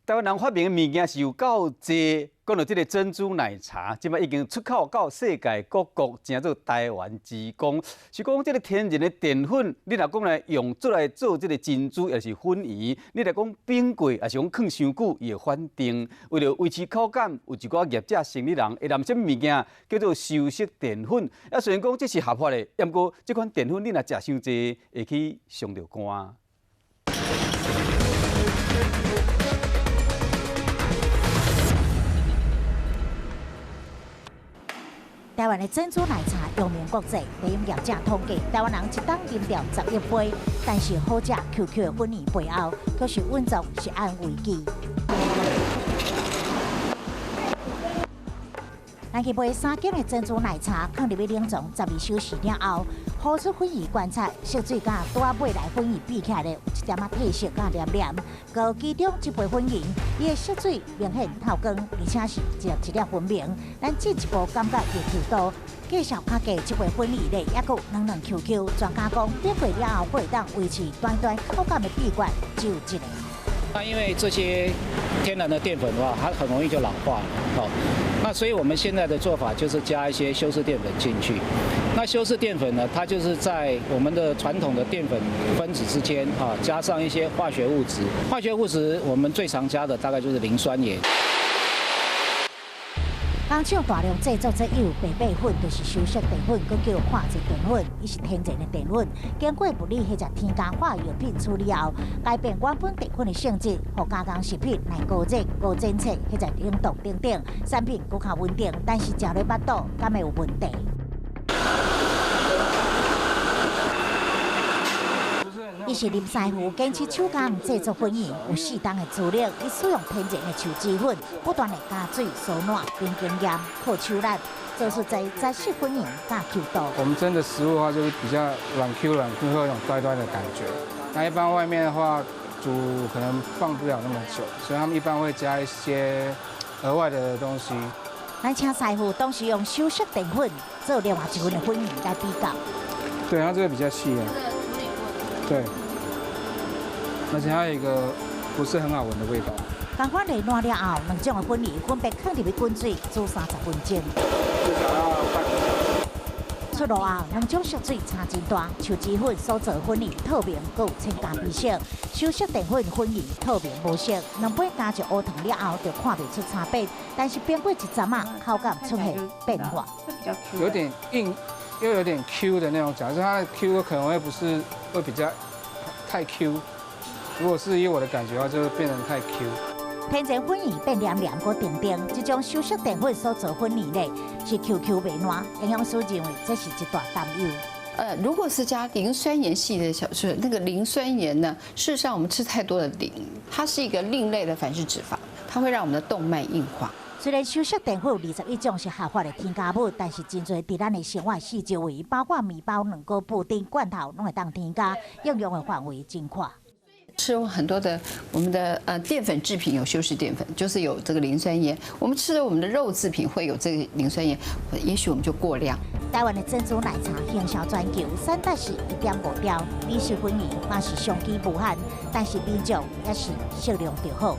台湾人发明的物件是有够多，讲到这个珍珠奶茶，即摆已经出口到世界各国，称作台湾之光。是讲这个天然的淀粉，你若讲来用做来做这个珍珠，也是粉圆，你若讲冰柜，也是讲放伤久，伊会反定。为了维持口感，有一寡业者生理人会拿什么物件叫做修饰淀粉。虽然讲这是合法的，不过这款淀粉你若食伤济，会去伤着肝。台湾的珍珠奶茶扬名国际，利用业者统计，台湾人一档啉掉11杯，但是好食 QQ 的粉圆背后，却是运作是按为基。咱去买3斤的珍珠奶茶，放入去冷藏12小时了后，好出粉圆观察，色水甲拄仔买来粉圆比起来有一点仔褪色甲黏黏。高其中一杯粉圆，伊的色水明显透光，而且是一粒分明。咱进一步感觉会Q多。介绍较价这杯粉圆咧，也有软 QQ。专家讲，点过了后，会当维持短口感的秘诀只有一个。那因为这些天然的淀粉的话，它很容易就老化了，那所以我们现在的做法就是加一些修饰淀粉进去。那修饰淀粉呢，它就是在我们的传统的淀粉分子之间加上一些化学物质。化学物质我们最常加的大概就是磷酸盐。工厂大量制作这有白米粉，就是修饰淀粉，佮叫化质淀粉，伊是天然的淀粉，经过物理或者添加化药品处理后，改变原本淀粉的性质，互加工食品耐高热、高侦测或者冷冻等等，产品更较稳定。但是食落腹肚，敢会有问题？伊是林师傅坚持手工制作粉圆，有适当的资料，伊使用天然的树脂粉，不断的加水、烧软、并经验靠手力，做出在杂式粉圆加 Q 度。我们蒸的食物的话，就是比较软 Q，会有一种呆呆的感觉。那一般外面的话，煮可能放不了那么久，所以他们一般会加一些额外的东西。咱请师傅当时用修饰淀粉做另外一份的粉圆来比较。对，它这个比较细的。对，而且还有一个不是很好闻的味道。同款热烂了后，两种的粉圆分别放入去滚水煮30分钟。至少要半个小时。出炉后，两种色水差真大，树脂粉所做粉圆透明，佮有添加美色；修饰淀粉粉圆透明无色。两杯加入乌糖了后，就看不出差别。但是经过一阵仔，口感出现变化，有点硬。又有点 Q 的那种假设它的 Q 可能会比较太 Q。如果是以我的感觉的话，就会变成太 Q。天然粉圆变黏黏佮定定，这种修饰淀粉所做粉圆咧是 QQ 袂烂，营养师认为这是一大担忧。如果是加磷酸盐系的小吃，那个磷酸盐呢，事实上我们吃太多的磷，它是一个另类的反式脂肪，它会让我们的动脉硬化。虽然修饰淀粉有21种是合法的添加物，但是真侪伫咱的生活四周围，包括面包、两个布丁、罐头，拢会当添加，应用的范围真宽。吃很多的我们的淀粉制品有修饰淀粉，就是有这个磷酸盐。我们吃的我们的肉制品会有这个磷酸盐，也许我们就过量。台湾的珍珠奶茶行销全球3大是1.5条，美式粉圆嘛是相机无限，但是品种也是适量就好。